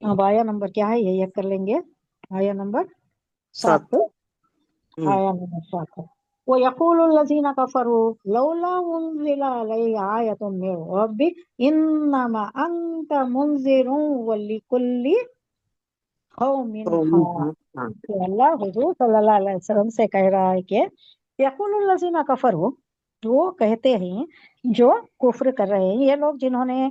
अब आया नंबर क्या है, ये कर लेंगे। आया नंबर 7। 7। आया नंबर 7 है। वो यकूल लजीना कफरू लौला उन्जिला अलैहि आयतुम मिर रब्बि इन्नमा अंत मुनजिरुन वलिकुल्ली कौमिन हाद। हाँ। कि अल्लाह हुजूर सल्लल्लाहु अलैहि वसल्लम से कह रहा है कि यकुलुल लजीना कफरू, वो कहते हैं जो कुफ्र कर रहे हैं, ये लोग जिन्होंने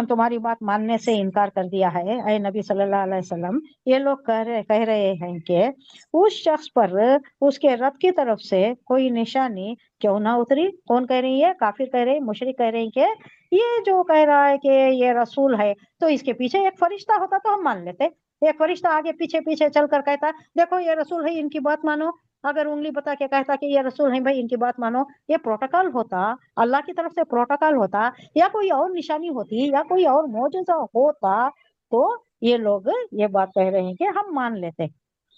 तुम्हारी बात मानने से इनकार कर दिया है ऐ नबी सल्लल्लाहु अलैहि वसल्लम, ये लोग कह रहे हैं कि उस शख्स पर उसके रब की तरफ से कोई निशानी क्यों ना उतरी। कौन कह रही है? काफिर कह रहे हैं, मुशरिक कह रहे हैं कि ये जो कह रहा है कि ये रसूल है, तो इसके पीछे एक फरिश्ता होता तो हम मान लेते। एक फरिश्ता आगे पीछे पीछे चलकर कहता देखो ये रसूल है, इनकी बात मानो। अगर उंगली बता के कहता कि ये रसूल है भाई, इनकी बात मानो, ये प्रोटोकॉल होता, अल्लाह की तरफ से प्रोटोकॉल होता, या कोई और निशानी होती, या कोई और मौजूदा होता, तो ये लोग ये बात कह रहे हैं कि हम मान लेते,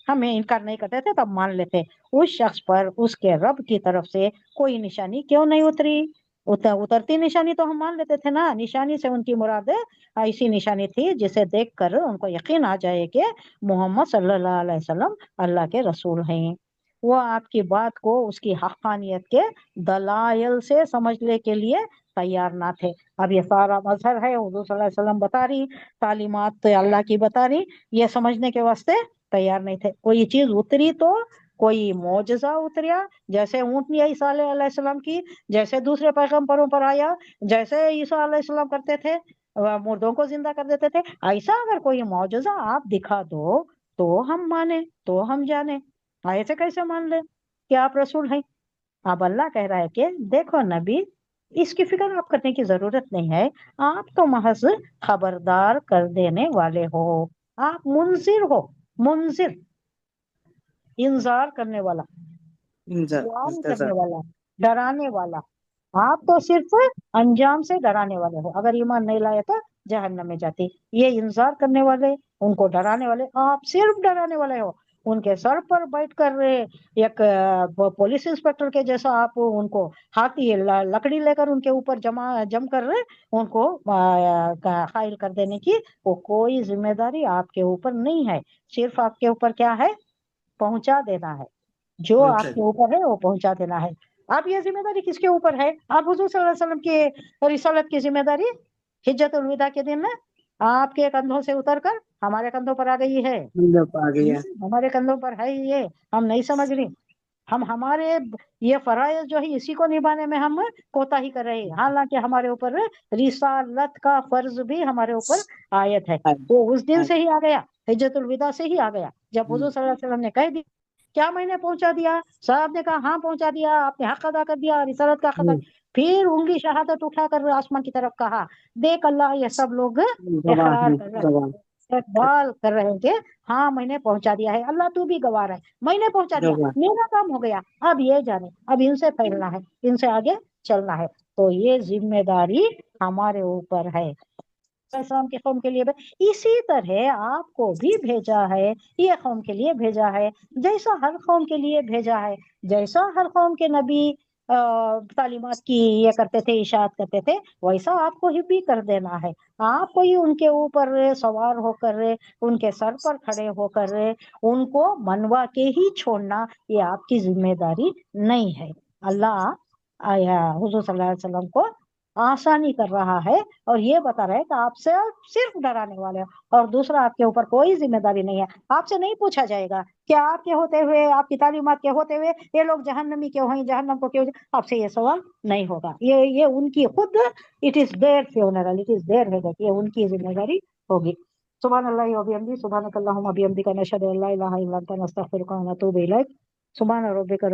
हमें इनकार नहीं करते थे तब मान लेते। उस शख्स पर उसके रब की तरफ से कोई निशानी क्यों नहीं उतरी? उतरती निशानी तो हम मान लेते थे ना। निशानी से उनकी मुराद ऐसी निशानी थी जिसे देखकर उनको यकीन आ जाए कि मोहम्मद सल्लल्लाहु अलैहि वसल्लम अल्लाह के रसूल हैं। वो आपकी बात को उसकी हक़ानियत के दलाइल से समझने के लिए तैयार ना थे। अब ये सारा मजहर है, हुजूर सल्लल्लाहु अलैहि वसल्लम बता रही, तालीमात अल्लाह की बता रही, ये समझने के वास्ते तैयार नहीं थे। कोई चीज उतरी तो कोई मौजजा उतरिया, जैसे ऊँटनी ईसा अलैहिस्सलाम की, जैसे दूसरे पैगंबरों पर आया, जैसे ईसा अलैहिस्सलाम करते थे, मुर्दों को जिंदा कर देते थे, ऐसा अगर कोई मौजजा आप दिखा दो तो हम माने, तो हम जाने। ऐसे कैसे मान ले कि आप रसूल हैं? अब अल्लाह कह रहा है कि देखो नबी, इसकी फिक्र आप करने की जरूरत नहीं है, आप तो महज खबरदार कर देने वाले हो, आप मुंजिर हो। मुंजिर, इंतजार करने वाला, वार्न करने इंतजार। वाला, डराने वाला। आप तो सिर्फ अंजाम से डराने वाले हो, अगर ईमान नहीं लाए तो जहन्नम में जाती। ये इंतजार करने वाले, उनको डराने वाले, आप सिर्फ डराने वाले हो। उनके सर पर बैठ कर एक पुलिस इंस्पेक्टर के जैसा आप उनको हाथी लकड़ी लेकर उनके ऊपर जम कर उनको कायल कर देने की वो कोई जिम्मेदारी आपके ऊपर नहीं है। सिर्फ आपके ऊपर क्या है? पहुंचा देना है। जो पहुंचा। आपके ऊपर है वो पहुंचा देना है। अब ये जिम्मेदारी किसके ऊपर है? आप हुजूर सल्लल्लाहु अलैहि वसल्लम की रिसालत की जिम्मेदारी हिज्जतुल विदा के दिन में आपके कंधों से उतरकर हमारे कंधों पर आ गई है। मतलब आ गया। हमारे कंधों पर है ये, हम नहीं समझ रही। हम हमारे ये फराइज जो है इसी को निभाने में हम कोताही कर रहे हैं, हालांकि हमारे ऊपर रिसालत का फर्ज भी हमारे ऊपर आयत है। हाँ, वो उस दिन हाँ, से ही आ गया, हिज्जतुल विदा से ही आ गया, जब हुजूर सल्लल्लाहु अलैहि वसल्लम ने कह दिया। क्या मैंने पहुंचा दिया? साहब ने कहा हाँ पहुंचा दिया, आपने हक अदा कर दिया, रिसालत का हक अदा। फिर उंगली शहादत उठाकर आसमान की तरफ कहा, देख अल्लाह ये सब लोग गवाह इकरार है, कर रहे गवाह। हैं, इकबाल कर रहे हैं कि हाँ मैंने पहुंचा दिया है। अल्लाह तू भी गवाह है, मैंने पहुंचा दिया, गवाह। मेरा काम हो गया। अब ये जाने, अब इनसे फैलना है, इनसे आगे चलना है। तो ये जिम्मेदारी हमारे ऊपर है, इस्लाम के कौम के लिए भी। इसी तरह आपको भी भेजा है, ये कौम के लिए भेजा है, जैसा हर कौम के लिए भेजा है। जैसा हर कौम के नबी तालीमात की ये करते थे, इशाअत करते थे, वैसा आपको ही भी कर देना है। आपको ही उनके ऊपर सवार होकर, उनके सर पर खड़े होकर उनको मनवा के ही छोड़ना, ये आपकी जिम्मेदारी नहीं है। अल्लाह हुजूर सल्लल्लाहु अलैहि वसल्लम को आसानी कर रहा है और ये बता रहा है कि आपसे सिर्फ डराने वाले हो, और दूसरा आपके ऊपर कोई जिम्मेदारी नहीं है। आपसे नहीं पूछा जाएगा कि आपके होते हुए, आपकी तालीमात के होते हुए ये लोग जहन्नमी क्यों हैं, जहन्नम को क्यों, आपसे ये सवाल नहीं होगा। ये उनकी खुद, it is their funeral, it is their headache, ये उनकी जिम्मेदारी होगी। सुभान अल्लाह व बिहम्दी, सुभानक अल्लाहुम्मा बिहम्दिका, नशहदु अल्ला इलाहा इल्ला अंता, नस्तगफिरुका व नतूबु इलैक। सुभान रब्बिका